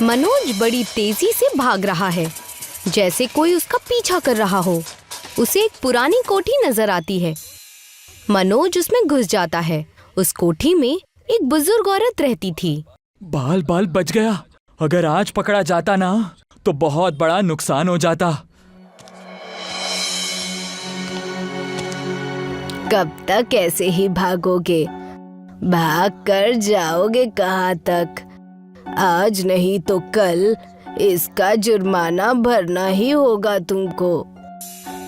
मनोज बड़ी तेजी से भाग रहा है, जैसे कोई उसका पीछा कर रहा हो। उसे एक पुरानी कोठी नजर आती है। मनोज उसमें घुस जाता है। उस कोठी में एक बुजुर्ग औरत रहती थी। बाल बाल बच गया। अगर आज पकड़ा जाता ना तो बहुत बड़ा नुकसान हो जाता। कब तक ऐसे ही भागोगे? भाग कर जाओगे कहाँ तक? आज नहीं तो कल इसका जुर्माना भरना ही होगा तुमको।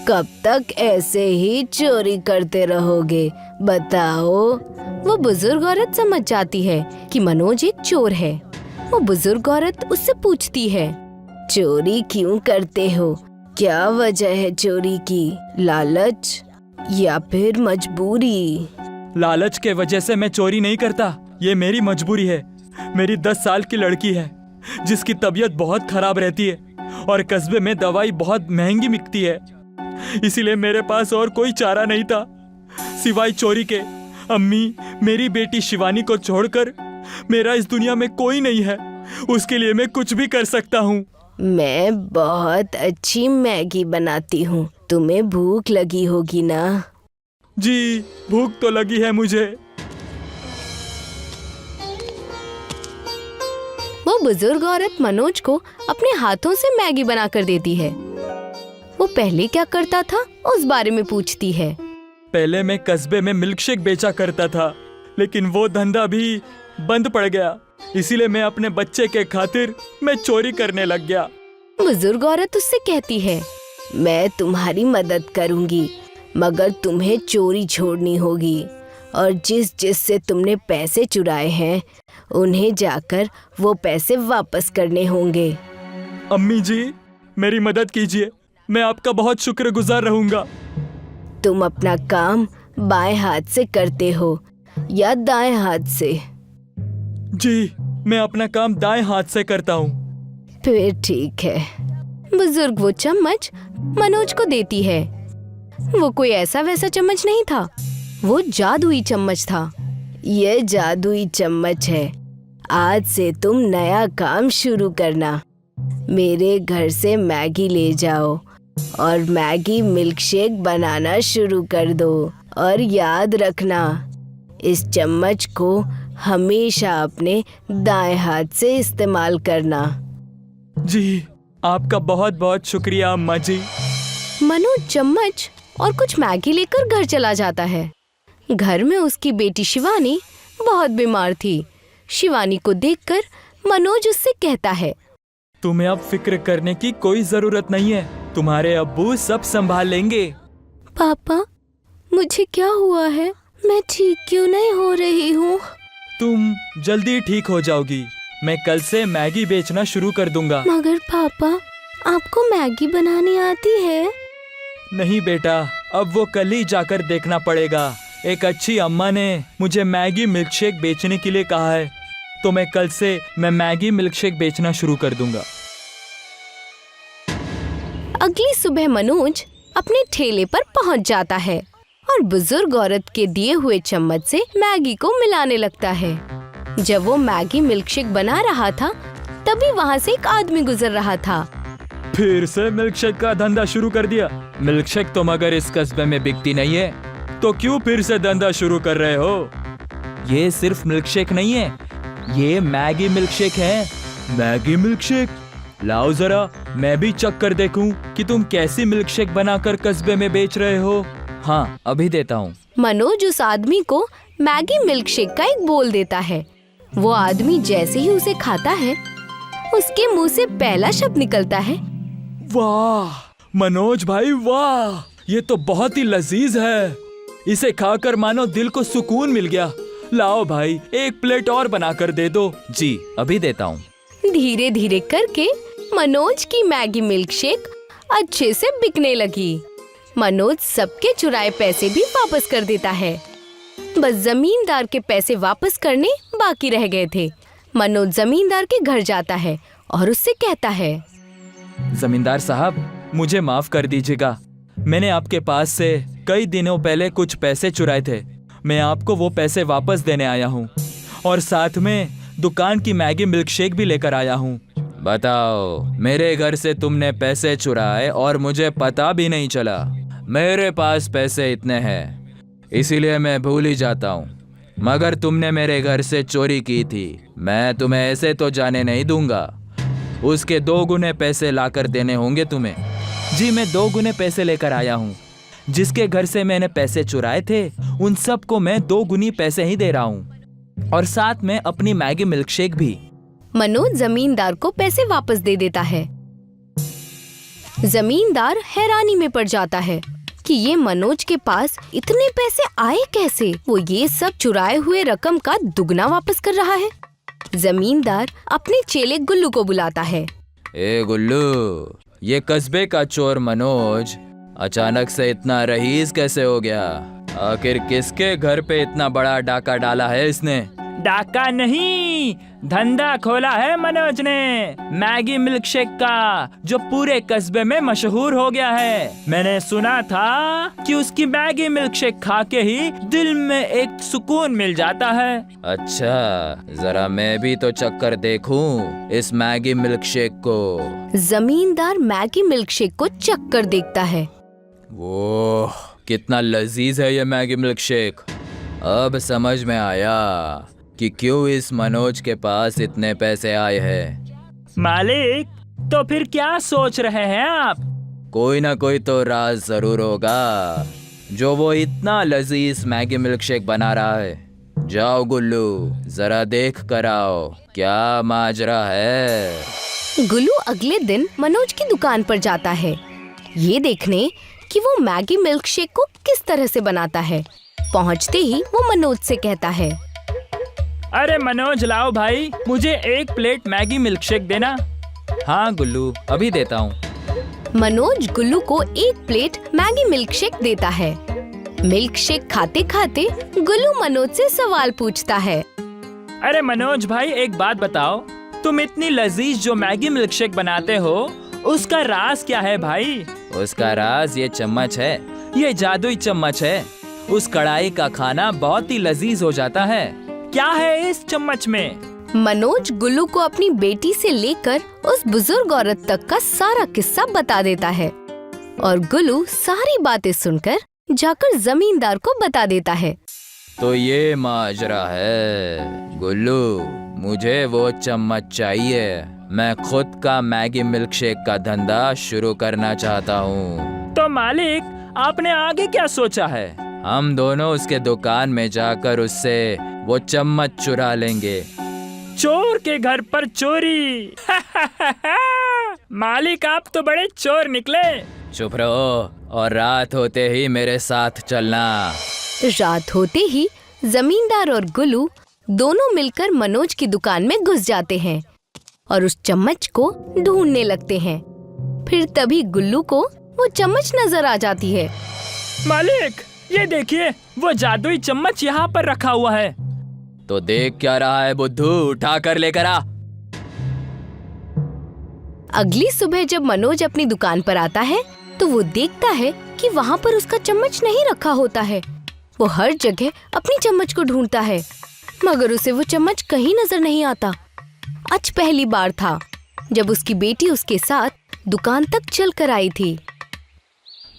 कब तक ऐसे ही चोरी करते रहोगे बताओ? वो बुजुर्ग औरत समझ जाती है कि मनोज एक चोर है। वो बुजुर्ग औरत उससे पूछती है, चोरी क्यों करते हो? क्या वजह है चोरी की? लालच या फिर मजबूरी? लालच के वजह से मैं चोरी नहीं करता। ये मेरी मजबूरी है। मेरी 10 साल की लड़की है जिसकी तबीयत बहुत खराब रहती है और कस्बे में दवाई बहुत महंगी बिकती है। इसीलिए मेरे पास और कोई चारा नहीं था सिवाय चोरी के। अम्मी, मेरी बेटी शिवानी को छोड़कर मेरा इस दुनिया में कोई नहीं है। उसके लिए मैं कुछ भी कर सकता हूँ। मैं बहुत अच्छी मैगी बनाती हूँ। तुम्हें भूख लगी होगी ना? जी, भूख तो लगी है मुझे। वो बुजुर्ग औरत मनोज को अपने हाथों से मैगी बनाकर देती है। वो पहले क्या करता था उस बारे में पूछती है। पहले मैं कस्बे में मिल्कशेक बेचा करता था, लेकिन वो धंधा भी बंद पड़ गया। इसीलिए मैं अपने बच्चे के खातिर मैं चोरी करने लग गया। बुजुर्ग औरत उससे कहती है, मैं तुम्हारी मदद करूंगी, मगर तुम्हें चोरी छोड़नी होगी और जिस से तुमने पैसे चुराए हैं उन्हें जाकर वो पैसे वापस करने होंगे। अम्मी जी, मेरी मदद कीजिए। मैं आपका बहुत शुक्रगुजार रहूंगा। तुम अपना काम बाएं हाथ से करते हो या दाएं हाथ से? जी, मैं अपना काम दाएं हाथ से करता हूँ। फिर ठीक है। बुजुर्ग वो चम्मच मनोज को देती है। वो कोई ऐसा वैसा चम्मच नहीं था, वो जादुई चम्मच था। ये जादुई चम्मच है। आज से तुम नया काम शुरू करना। मेरे घर से मैगी ले जाओ और मैगी मिल्कशेक बनाना शुरू कर दो। और याद रखना, इस चम्मच को हमेशा अपने दाएं हाथ से इस्तेमाल करना। जी, आपका बहुत बहुत शुक्रिया अम्मा जी। मनोज चम्मच और कुछ मैगी लेकर घर चला जाता है। घर में उसकी बेटी शिवानी बहुत बीमार थी। शिवानी को देखकर मनोज उससे कहता है, तुम्हें अब फिक्र करने की कोई जरूरत नहीं है। तुम्हारे अब्बू सब संभाल लेंगे। पापा, मुझे क्या हुआ है? मैं ठीक क्यों नहीं हो रही हूँ? तुम जल्दी ठीक हो जाओगी। मैं कल से मैगी बेचना शुरू कर दूंगा। मगर पापा, आपको मैगी बनानी आती है? नहीं बेटा, अब वो कल ही जाकर देखना पड़ेगा। एक अच्छी अम्मा ने मुझे मैगी मिल्कशेक बेचने के लिए कहा है, तो मैं कल से मैगी मिल्कशेक बेचना शुरू कर दूंगा। अगली सुबह मनोज अपने ठेले पर पहुंच जाता है और बुजुर्ग औरत के दिए हुए चम्मच से मैगी को मिलाने लगता है। जब वो मैगी मिल्कशेक बना रहा था, तभी वहाँ से एक आदमी गुजर रहा था। फिर से मिल्कशेक का धंधा शुरू कर दिया। मिल्कशेक तो मगर इस कस्बे में बिकती नहीं है, तो क्यों फिर से धंधा शुरू कर रहे हो? ये सिर्फ मिल्कशेक नहीं है, ये मैगी मिल्कशेक है। Maggi milkshake? लाओ जरा मैं भी चख कर देखूं कि तुम कैसी मिल्कशेक बनाकर कस्बे में बेच रहे हो। हाँ, अभी देता हूँ। मनोज उस आदमी को मैगी मिल्कशेक का एक बोल देता है। वो आदमी जैसे ही उसे खाता है, उसके मुंह से पहला शब्द निकलता है, वाह मनोज भाई वाह, ये तो बहुत ही लजीज है। इसे खाकर मानो दिल को सुकून मिल गया। लाओ भाई, एक प्लेट और बनाकर दे दो। जी, अभी देता हूँ। धीरे धीरे करके मनोज की मैगी मिल्कशेक अच्छे से बिकने लगी। मनोज सबके चुराए पैसे भी वापस कर देता है। बस जमींदार के पैसे वापस करने बाकी रह गए थे। मनोज जमींदार के घर जाता है और उससे कहता है, जमींदार साहब, मुझे माफ कर दीजिएगा। मैंने आपके पास से कई दिनों पहले कुछ पैसे चुराए थे। मैं आपको वो पैसे वापस देने आया हूँ और साथ में दुकान की मैगी मिल्कशेक भी लेकर आया हूँ। बताओ, मेरे घर से तुमने पैसे चुराए और मुझे पता भी नहीं चला। मेरे पास पैसे इतने हैं, इसीलिए मैं भूल ही जाता हूँ। मगर तुमने मेरे घर से चोरी की थी, मैं तुम्हें ऐसे तो जाने नहीं दूंगा। उसके 2 गुने पैसे लाकर देने होंगे तुम्हें। जी, मैं 2 गुने पैसे लेकर आया हूँ। जिसके घर से मैंने पैसे चुराए थे उन सबको मैं 2 गुनी पैसे ही दे रहा हूँ, और साथ में अपनी मैगी मिल्कशेक भी। मनोज जमींदार को पैसे वापस दे देता है। जमींदार हैरानी में पड़ जाता है कि ये मनोज के पास इतने पैसे आए कैसे। वो ये सब चुराए हुए रकम का दुगना वापस कर रहा है। जमींदार अपने चेले गुल्लू को बुलाता है। ए गुल्लू, ये कस्बे का चोर मनोज अचानक से इतना रईस कैसे हो गया? आखिर किसके घर पे इतना बड़ा डाका डाला है इसने? डाका नहीं, धंधा खोला है मनोज ने मैगी मिल्कशेक का, जो पूरे कस्बे में मशहूर हो गया है। मैंने सुना था कि उसकी मैगी मिल्कशेक खा के ही दिल में एक सुकून मिल जाता है। अच्छा, जरा मैं भी तो चक्कर देखूं इस मैगी मिल्कशेक को। जमींदार मैगी मिल्कशेक को चक्कर देखता है। ओह, कितना लजीज है ये मैगी मिल्कशेक। अब समझ में आया कि क्यों इस मनोज के पास इतने पैसे आए हैं। मालिक, तो फिर क्या सोच रहे हैं आप? कोई ना कोई तो राज जरूर होगा जो वो इतना लजीज मैगी मिल्कशेक बना रहा है। जाओ गुल्लू, जरा देख कर आओ क्या माजरा है। गुल्लू अगले दिन मनोज की दुकान पर जाता है, ये देखने कि वो मैगी मिल्कशेक को किस तरह से बनाता है। पहुंचते ही वो मनोज से कहता है, अरे मनोज, लाओ भाई, मुझे 1 प्लेट मैगी मिल्कशेक देना। हाँ गुल्लू, अभी देता हूँ। मनोज गुल्लू को 1 प्लेट मैगी मिल्कशेक देता है। मिल्कशेक खाते खाते गुल्लू मनोज से सवाल पूछता है। अरे मनोज भाई, एक बात बताओ, तुम इतनी लजीज जो मैगी मिल्कशेक बनाते हो, उसका राज क्या है भाई? उसका राज ये चम्मच है, ये जादुई चम्मच है। उस कढ़ाई का खाना बहुत ही लजीज हो जाता है। क्या है इस चम्मच में? मनोज गुल्लू को अपनी बेटी से लेकर उस बुजुर्ग औरत तक का सारा किस्सा बता देता है, और गुल्लू सारी बातें सुनकर जाकर जमींदार को बता देता है। तो ये माजरा है गुल्लू, मुझे वो चम्मच चाहिए। मैं खुद का मैगी मिल्कशेक का धंधा शुरू करना चाहता हूँ। तो मालिक, आपने आगे क्या सोचा है? हम दोनों उसके दुकान में जाकर उससे वो चम्मच चुरा लेंगे। चोर के घर पर चोरी। मालिक, आप तो बड़े चोर निकले। चुप रहो और रात होते ही मेरे साथ चलना। रात होते ही जमींदार और गुल्लू दोनों मिलकर मनोज की दुकान में घुस जाते हैं और उस चम्मच को ढूंढने लगते हैं। फिर तभी गुल्लू को वो चम्मच नजर आ जाती है। मालिक, ये देखिए, वो जादुई चम्मच यहाँ पर रखा हुआ है। तो देख क्या रहा है बुद्धू, उठा कर लेकर आ। अगली सुबह जब मनोज अपनी दुकान पर आता है तो वो देखता है कि वहाँ पर उसका चम्मच नहीं रखा होता है। वो हर जगह अपनी चम्मच को ढूंढता है, मगर उसे वो चम्मच कहीं नजर नहीं आता। आज पहली बार था जब उसकी बेटी उसके साथ दुकान तक चल कर आई थी।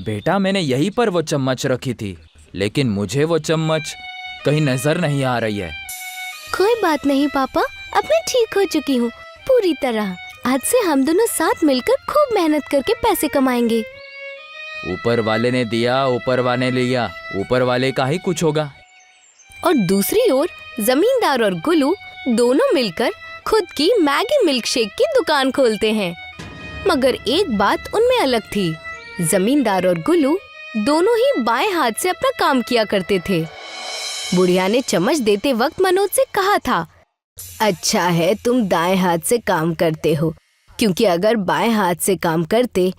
बेटा, मैंने यहीं पर वो चम्मच रखी थी, लेकिन मुझे वो चम्मच कहीं नजर नहीं आ रही है। कोई बात नहीं पापा, अब मैं ठीक हो चुकी हूँ पूरी तरह। आज से हम दोनों साथ मिलकर खूब मेहनत करके पैसे कमाएंगे। ऊपर वाले ने दिया, ऊपर वाले ने लिया, ऊपर वाले का ही कुछ होगा। और दूसरी ओर जमींदार और गुल्लू दोनों मिलकर खुद की मैगी मिल्कशेक की दुकान खोलते हैं। मगर एक बात उनमें अलग थी। जमींदार और गुल्लू दोनों ही बाएं हाथ से अपना काम किया करते थे। बुढ़िया ने चम्मच देते वक्त मनोज से कहा था, अच्छा है तुम दाएं हाथ से काम करते हो, क्योंकि अगर बाएं हाथ से काम करते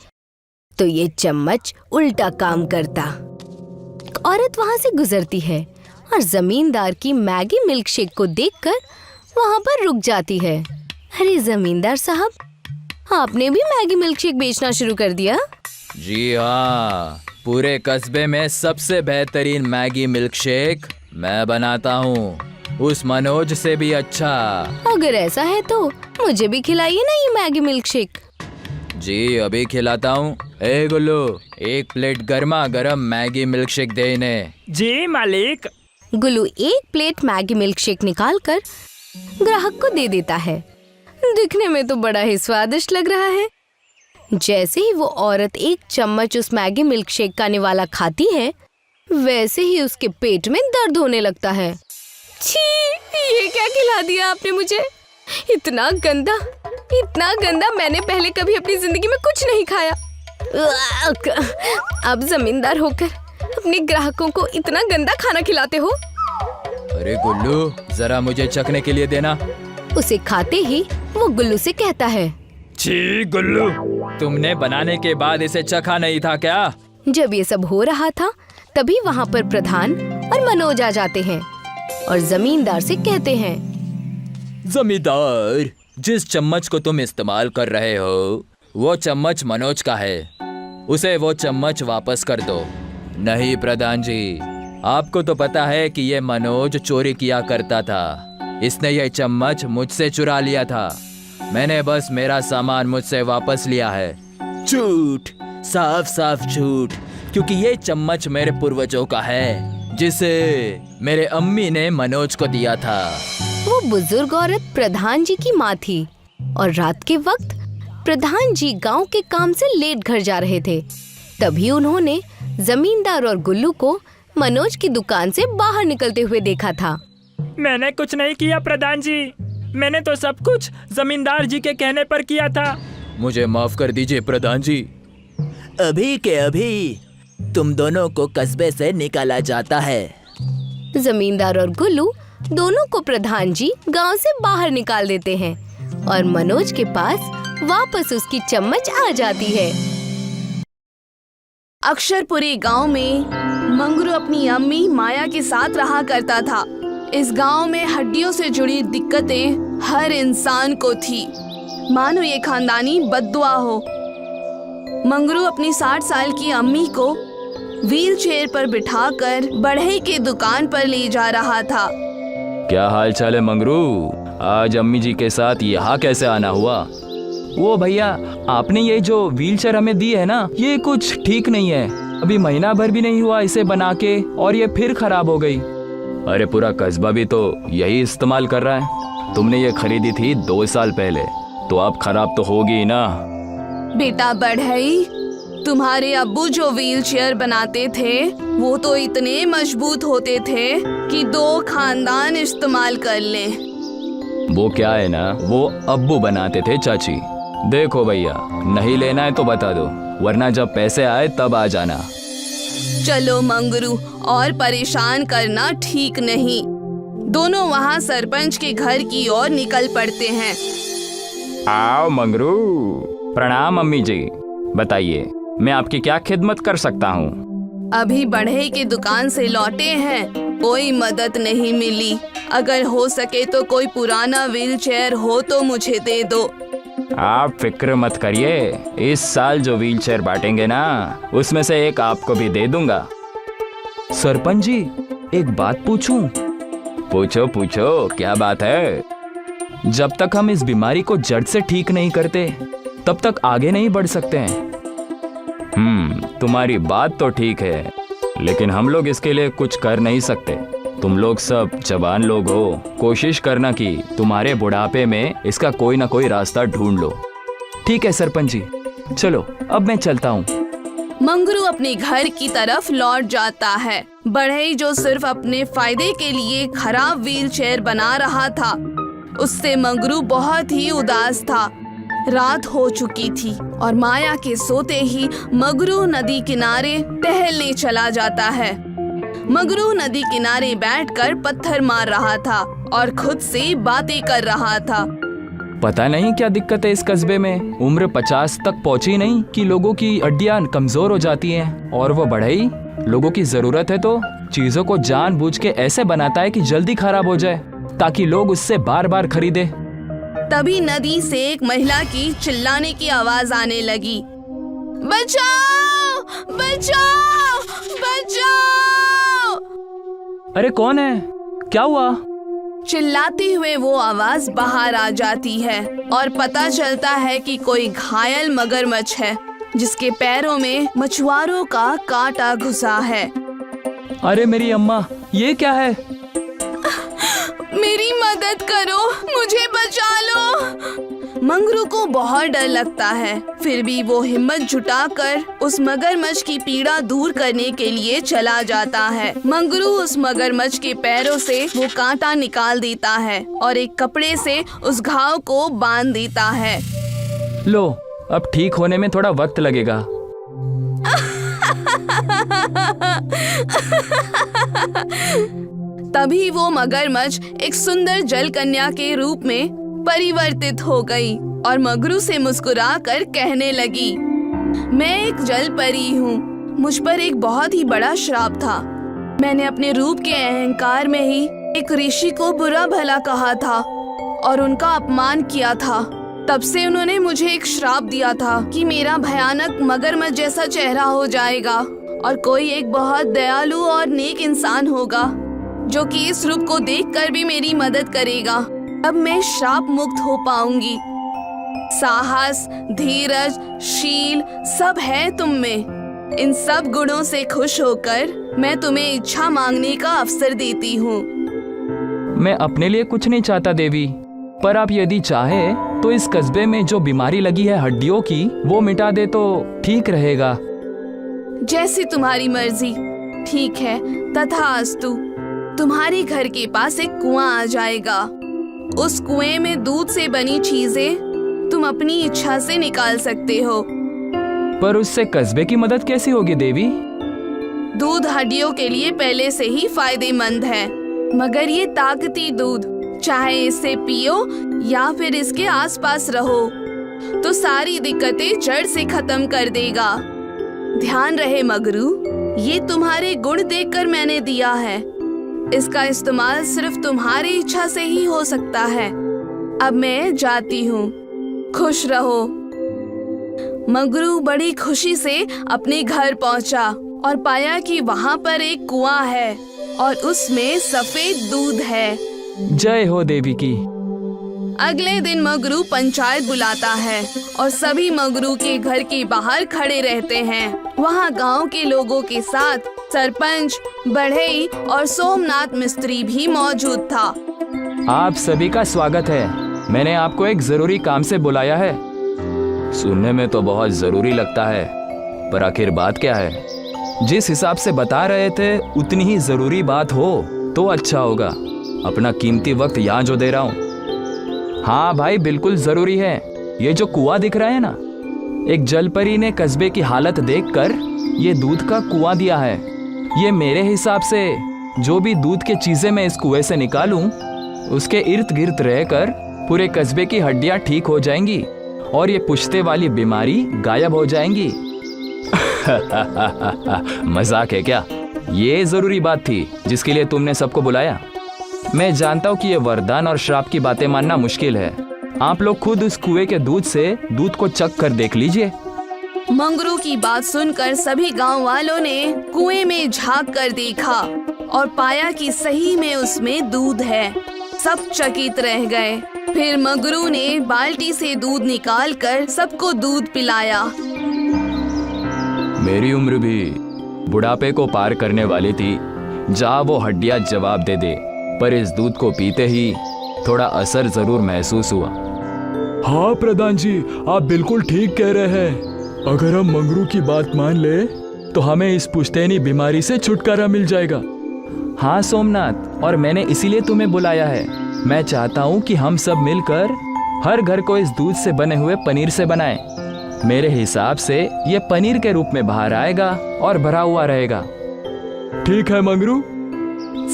तो ये चम्मच उल्टा काम करता। औरत वहाँ से गुजरती है और जमींदार की मैगी मिल्कशेक को देखकर वहाँ पर रुक जाती है। अरे जमींदार साहब, आपने भी मैगी मिल्कशेक बेचना शुरू कर दिया? जी हाँ, पूरे कस्बे में सबसे बेहतरीन मैगी मिल्कशेक मैं बनाता हूँ। उस मनोज से भी अच्छा। अगर ऐसा है तो मुझे भी खिलाइए ना ये मैगी मिल्क शेक। जी अभी खिलाता हूँ। ए गुल्लू, एक प्लेट गर्मा गर्म मैगी मिल्क शेक दे इन्हें। जी मालिक। गुल्लू एक प्लेट मैगी मिल्क शेक निकाल कर ग्राहक को दे देता है। दिखने में तो बड़ा ही स्वादिष्ट लग रहा है। जैसे ही वो औरत एक चम्मच उस मैगी मिल्क शेक का निवाला खाती है, वैसे ही उसके पेट में दर्द होने लगता है। छी, ये क्या खिला दिया आपने मुझे? इतना गंदा मैंने पहले कभी अपनी जिंदगी में कुछ नहीं खाया। अब जमींदार होकर अपने ग्राहकों को इतना गंदा खाना खिलाते हो। अरे गुल्लू, जरा मुझे चखने के लिए देना। उसे खाते ही वो गुल्लू से कहता है, छी गुल्लू, तुमने बनाने के बाद इसे चखा नहीं था क्या? जब ये सब हो रहा था तभी वहाँ पर प्रधान और मनोज आ जाते हैं और जमींदार से कहते हैं, जमींदार, जिस चम्मच को तुम इस्तेमाल कर रहे हो वो चम्मच मनोज का है। उसे वो चम्मच वापस कर दो। नहीं प्रधान जी, आपको तो पता है कि ये मनोज चोरी किया करता था। इसने ये चम्मच मुझसे चुरा लिया था। मैंने बस मेरा सामान मुझसे वापस लिया है। झूठ, साफ साफ झूठ, क्योंकि ये चम्मच मेरे पूर्वजों का है, जिसे मेरे अम्मी ने मनोज को दिया था। वो बुजुर्ग औरत प्रधान जी की माँ थी और रात के वक्त प्रधान जी गांव के काम से लेट घर जा रहे थे। तभी उन्होंने जमींदार और गुल्लू को मनोज की दुकान से बाहर निकलते हुए देखा था। मैंने कुछ नहीं किया प्रधान जी, मैंने तो सब कुछ जमींदार जी के कहने पर किया था। मुझे माफ कर दीजिए प्रधान जी। अभी के अभी तुम दोनों को कस्बे से निकाला जाता है। जमींदार और गुल्लू दोनों को प्रधान जी गांव से बाहर निकाल देते हैं और मनोज के पास वापस उसकी चम्मच आ जाती है। अक्षरपुरी गांव में मंगरू अपनी अम्मी माया के साथ रहा करता था। इस गांव में हड्डियों से जुड़ी दिक्कतें हर इंसान को थी, मानो ये खानदानी बद्दुआ हो। मंगरू अपनी 60 साल की अम्मी को व्हील चेयर पर बिठाकर बढ़ई की दुकान पर ले जा रहा था। क्या हाल चाल है मंगरू? आज अम्मी जी के साथ यहाँ कैसे आना हुआ? वो भैया, आपने ये जो व्हीलचेयर हमें दी है ना, ये कुछ ठीक नहीं है। अभी महीना भर भी नहीं हुआ इसे बना के और ये फिर खराब हो गई। अरे पूरा कस्बा भी तो यही इस्तेमाल कर रहा है। तुमने ये खरीदी थी 2 साल पहले, तो अब खराब तो होगी ही ना। बेटा बढ़ई, तुम्हारे अब्बू जो व्हील चेयर बनाते थे वो तो इतने मजबूत होते थे कि 2 खानदान इस्तेमाल कर लें। वो क्या है ना, वो अब्बू बनाते थे चाची। देखो भैया, नहीं लेना है तो बता दो, वरना जब पैसे आए तब आ जाना। चलो मंगरू, और परेशान करना ठीक नहीं। दोनों वहाँ सरपंच के घर की ओर निकल पड़ते हैं। आओ मंगरू। प्रणाम अम्मी जी, बताइए मैं आपकी क्या खिदमत कर सकता हूँ? अभी बढ़ई की दुकान से लौटे हैं, कोई मदद नहीं मिली। अगर हो सके तो कोई पुराना व्हील चेयर हो तो मुझे दे दो। आप फिक्र मत करिए, इस साल जो व्हील चेयर बांटेंगे ना, उसमें से एक आपको भी दे दूंगा। सरपंच जी, एक बात पूछूं? पूछो पूछो, क्या बात है? जब तक हम इस बीमारी को जड़ से ठीक नहीं करते तब तक आगे नहीं बढ़ सकते हैं। तुम्हारी बात तो ठीक है, लेकिन हम लोग इसके लिए कुछ कर नहीं सकते। तुम लोग सब जवान लोग हो, कोशिश करना कि तुम्हारे बुढ़ापे में इसका कोई ना कोई रास्ता ढूंढ लो। ठीक है सरपंच जी, चलो अब मैं चलता हूँ। मंगरू अपने घर की तरफ लौट जाता है। बढ़ई जो सिर्फ अपने फायदे के लिए खराब व्हील चेयर बना रहा था, उससे मंगरू बहुत ही उदास था। रात हो चुकी थी और माया के सोते ही मंगरू नदी किनारे टहलने चला जाता है। मंगरू नदी किनारे बैठकर पत्थर मार रहा था और खुद से बातें कर रहा था। पता नहीं क्या दिक्कत है इस कस्बे में, उम्र 50 तक पहुंची नहीं कि लोगों की हड्डियां कमजोर हो जाती हैं। और वो बढ़ई लोगों की जरूरत है तो चीजों को जानबूझ के ऐसे बनाता है कि जल्दी खराब हो जाए, ताकि लोग उससे बार बार खरीदे। तभी नदी से एक महिला की चिल्लाने की आवाज आने लगी। बचाओ बचाओ बचाओ! अरे कौन है? क्या हुआ? चिल्लाते हुए वो आवाज बाहर आ जाती है और पता चलता है कि कोई घायल मगरमच्छ है जिसके पैरों में मछुआरों का कांटा घुसा है। अरे मेरी अम्मा, ये क्या है? मेरी मदद करो, मुझे बचा लो। मंगरू को बहुत डर लगता है, फिर भी वो हिम्मत जुटाकर उस मगरमच्छ की पीड़ा दूर करने के लिए चला जाता है। मंगरू उस मगरमच्छ के पैरों से वो कांटा निकाल देता है और एक कपड़े से उस घाव को बांध देता है। लो, अब ठीक होने में थोड़ा वक्त लगेगा। तभी वो मगरमच्छ एक सुंदर जल कन्या के रूप में परिवर्तित हो गई और मंगरू से मुस्कुराकर कहने लगी, मैं एक जल परी हूँ। मुझ पर एक बहुत ही बड़ा श्राप था। मैंने अपने रूप के अहंकार में ही एक ऋषि को बुरा भला कहा था और उनका अपमान किया था। तब से उन्होंने मुझे एक श्राप दिया था कि मेरा भयानक मगरमच्छ जैसा चेहरा हो जाएगा और कोई एक बहुत दयालु और नेक इंसान होगा जो कि इस रूप को देखकर भी मेरी मदद करेगा। अब मैं श्राप मुक्त हो पाऊंगी। साहस, धीरज, शील सब है तुम में। इन सब गुणों से खुश होकर मैं तुम्हें इच्छा मांगने का अवसर देती हूँ। मैं अपने लिए कुछ नहीं चाहता देवी, पर आप यदि चाहे तो इस कस्बे में जो बीमारी लगी है हड्डियों की, वो मिटा दे तो ठीक रहेगा। जैसी तुम्हारी मर्जी। ठीक है, तथास्तु। तुम्हारे घर के पास एक कुआं आ जाएगा। उस कुएं में दूध से बनी चीजें तुम अपनी इच्छा से निकाल सकते हो। पर उससे कस्बे की मदद कैसी होगी देवी? दूध हड्डियों के लिए पहले से ही फायदेमंद है, मगर ये ताकती दूध, चाहे इसे पियो या फिर इसके आसपास रहो तो सारी दिक्कतें जड़ से खत्म कर देगा। ध्यान रहे मगरू, ये तुम्हारे गुण देखकर मैंने दिया है। इसका इस्तेमाल सिर्फ तुम्हारी इच्छा से ही हो सकता है। अब मैं जाती हूँ, खुश रहो। मगरू बड़ी खुशी से अपने घर पहुँचा और पाया कि वहाँ पर एक कुआं है और उसमें सफेद दूध है। जय हो देवी की। अगले दिन मगरू पंचायत बुलाता है और सभी मगरू के घर के बाहर खड़े रहते हैं। वहाँ गांव के लोगों के साथ सरपंच, बढ़ई और सोमनाथ मिस्त्री भी मौजूद था। आप सभी का स्वागत है। मैंने आपको एक जरूरी काम से बुलाया है। सुनने में तो बहुत जरूरी लगता है, पर आखिर बात क्या है? जिस हिसाब से बता रहे थे उतनी ही जरूरी बात हो तो अच्छा होगा। अपना कीमती वक्त यहाँ जो दे रहा हूँ। हाँ भाई, बिल्कुल जरूरी है। ये जो कुआं दिख रहा है ना, एक जलपरी ने कस्बे की हालत देखकर ये दूध का कुआं दिया है। ये मेरे हिसाब से जो भी दूध के चीजें मैं इस कुएं से निकालूं, उसके इर्द गिर्द रहकर पूरे कस्बे की हड्डियां ठीक हो जाएंगी और ये पुश्ते वाली बीमारी गायब हो जाएंगी। मजाक है क्या? ये जरूरी बात थी जिसके लिए तुमने सबको बुलाया। मैं जानता हूँ कि ये वरदान और श्राप की बातें मानना मुश्किल है। आप लोग खुद उस कुएं के दूध से दूध को चख कर देख लीजिए। मंगरू की बात सुनकर सभी गांव वालों ने कुएं में झांक कर देखा और पाया कि सही में उसमें दूध है। सब चकित रह गए। फिर मंगरू ने बाल्टी से दूध निकालकर सबको दूध पिलाया। मेरी उम्र भी बुढ़ापे को पार करने वाली थी। जा वो हड्डियां जवाब दे दे, पर इस दूध को पीते ही थोड़ा असर जरूर महसूस हुआ। हाँ प्रधान जी, आप बिल्कुल ठीक कह रहे हैं। अगर हम मंगरू की बात मान ले तो हमें इस पुश्तैनी बीमारी से छुटकारा मिल जाएगा। हाँ सोमनाथ, और मैंने इसीलिए तुम्हें बुलाया है। मैं चाहता हूँ कि हम सब मिलकर हर घर को इस दूध से बने हुए पनीर से बनाएं। मेरे हिसाब से ये पनीर के रूप में बाहर आएगा और भरा हुआ रहेगा। ठीक है मंगरू।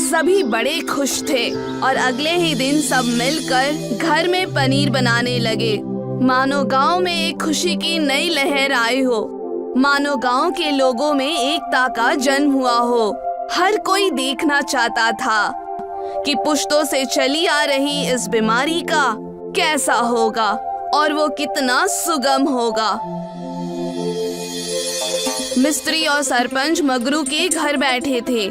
सभी बड़े खुश थे और अगले ही दिन सब मिलकर घर में पनीर बनाने लगे। मानो गांव में एक खुशी की नई लहर आई हो। मानो गांव के लोगों में एकता का जन्म हुआ हो। हर कोई देखना चाहता था कि पुश्तों से चली आ रही इस बीमारी का कैसा होगा और वो कितना सुगम होगा। मिस्त्री और सरपंच मगरू के घर बैठे थे।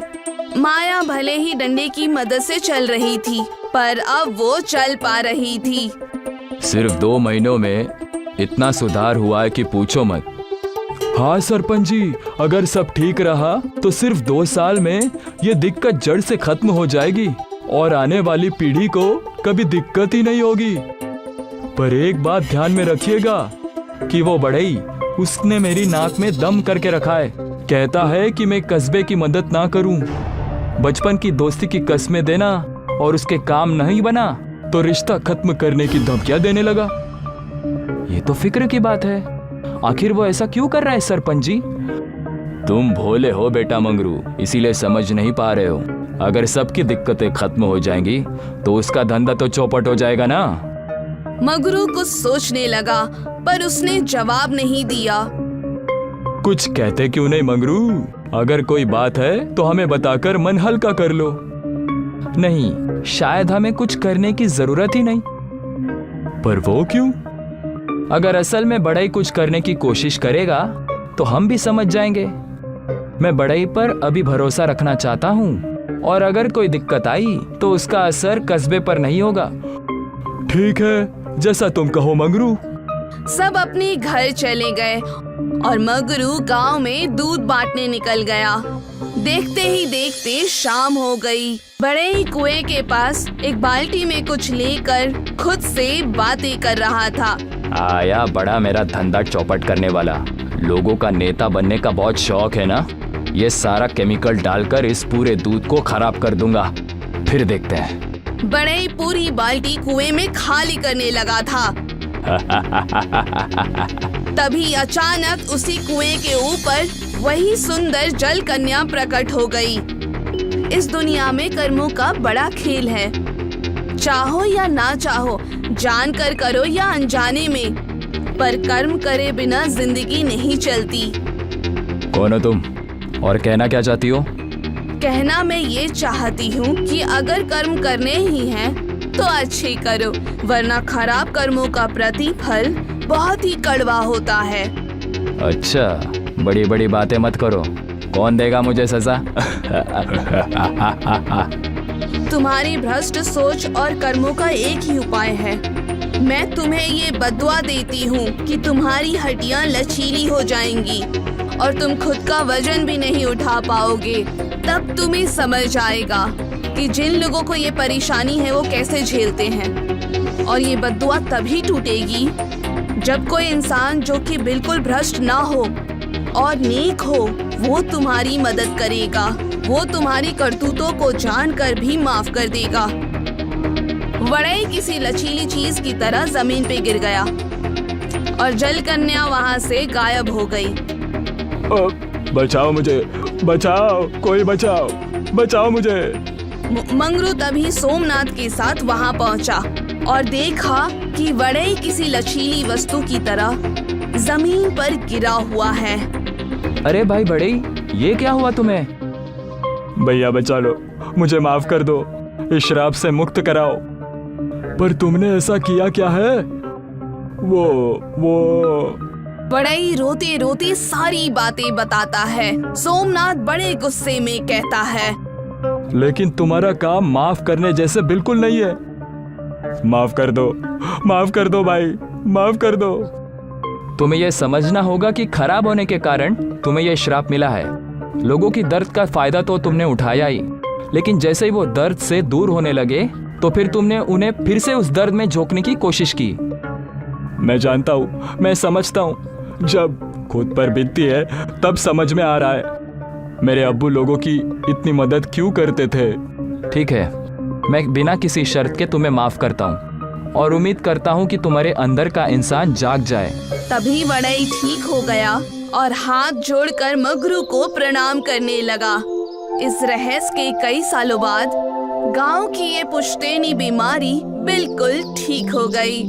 माया भले ही डंडे की मदद से चल रही थी, पर अब वो चल पा रही थी। सिर्फ 2 महीनों में इतना सुधार हुआ है कि पूछो मत। हाँ सरपंच जी, अगर सब ठीक रहा तो सिर्फ 2 साल में ये दिक्कत जड़ से खत्म हो जाएगी और आने वाली पीढ़ी को कभी दिक्कत ही नहीं होगी। पर एक बात ध्यान में रखिएगा कि वो बढ़ई, उसने मेरी नाक में दम करके रखा है। कहता है कि मैं कस्बे की मदद ना करूं। बचपन की दोस्ती की कस्में देना और उसके काम नहीं बना तो रिश्ता खत्म करने की धमकियां देने लगा। ये तो फिक्र की बात है। आखिर वो ऐसा क्यों कर रहा है सरपंच जी? तुम भोले हो बेटा मंगरू, इसीलिए समझ नहीं पा रहे हो। अगर सबकी दिक्कतें खत्म हो जाएंगी तो उसका धंधा तो चौपट हो जाएगा ना। मंगरू कुछ सोचने लगा पर उसने जवाब नहीं दिया। कुछ कहते क्यों नहीं मंगरू? अगर कोई बात है तो हमें बताकर मन हल्का कर लो। नहीं, शायद हमें कुछ करने की जरूरत ही नहीं। पर वो क्यों? अगर असल में बढ़ई कुछ करने की कोशिश करेगा तो हम भी समझ जाएंगे। मैं बढ़ई पर अभी भरोसा रखना चाहता हूँ और अगर कोई दिक्कत आई तो उसका असर कस्बे पर नहीं होगा। ठीक है, जैसा तुम कहो मंगरू। सब अपने घर चले गए और मंगरू गांव में दूध बांटने निकल गया। देखते ही देखते शाम हो गई। बड़े ही कुएं के पास एक बाल्टी में कुछ लेकर खुद से बातें कर रहा था। आया बड़ा मेरा धंधा चौपट करने वाला। लोगों का नेता बनने का बहुत शौक है ना। ये सारा केमिकल डालकर इस पूरे दूध को खराब कर दूंगा, फिर देखते हैं। बड़े ही पूरी बाल्टी कुएं में खाली करने लगा था। तभी अचानक उसी कुएं के ऊपर वही सुंदर जल कन्या प्रकट हो गई। इस दुनिया में कर्मों का बड़ा खेल है। चाहो या ना चाहो, जानकर करो या अनजाने में, पर कर्म करे बिना जिंदगी नहीं चलती। कौन हो तुम और कहना क्या चाहती हो? कहना मैं ये चाहती हूँ कि अगर कर्म करने ही हैं तो अच्छे करो, वरना खराब कर्मों का प्रतिफल बहुत ही कड़वा होता है। अच्छा, बड़ी बड़ी बातें मत करो। कौन देगा मुझे सजा? तुम्हारी भ्रष्ट सोच और कर्मों का एक ही उपाय है। मैं तुम्हें ये बद्दुआ देती हूँ कि तुम्हारी हड्डियाँ लचीली हो जाएंगी और तुम खुद का वजन भी नहीं उठा पाओगे। तब तुम्हें समझ आएगा कि जिन लोगों को ये परेशानी है वो कैसे झेलते हैं। और ये बद्दुआ तभी टूटेगी जब कोई इंसान जो कि बिल्कुल भ्रष्ट ना हो और नेक हो, वो तुम्हारी मदद करेगा। वो तुम्हारी करतूतों को जानकर भी माफ कर देगा। वड़ई किसी लचीली चीज की तरह जमीन पे गिर गया और जल कन्या वहाँ से गायब हो गई। बचाओ मुझे, बचाओ, कोई बचाओ, बचाओ मुझे। मंगरू तभी सोमनाथ के साथ वहाँ पहुँचा और देखा कि वड़ई किसी लचीली वस्तु की तरह जमीन पर गिरा हुआ है। अरे भाई बढ़ई, ये क्या हुआ तुम्हें? भैया बचा लो, मुझे माफ कर दो, इस श्राप से मुक्त कराओ। पर तुमने ऐसा किया क्या है? वो बड़ई रोते रोते सारी बातें बताता है। सोमनाथ बड़े गुस्से में कहता है, लेकिन तुम्हारा काम माफ करने जैसे बिल्कुल नहीं है। माफ कर दो, माफ कर दो भाई, माफ कर दो। तुम्हें यह समझना होगा कि खराब होने के कारण तुम्हें यह श्राप मिला है। लोगों की दर्द का फायदा तो तुमने उठाया ही, लेकिन जैसे ही वो दर्द से दूर होने लगे तो फिर तुमने उन्हें फिर से उस दर्द में झोंकने की कोशिश की। मैं जानता हूँ, मैं समझता हूँ। जब खुद पर बीतती है तब समझ में आ रहा है मेरे अब्बू लोगों की इतनी मदद क्यों करते थे। ठीक है, मैं बिना किसी शर्त के तुम्हें माफ करता हूँ और उम्मीद करता हूँ कि तुम्हारे अंदर का इंसान जाग जाए। तभी वड़ई ठीक हो गया और हाथ जोड़कर मंगरू को प्रणाम करने लगा। इस रहस्य के कई सालों बाद गांव की ये पुश्तैनी बीमारी बिल्कुल ठीक हो गई।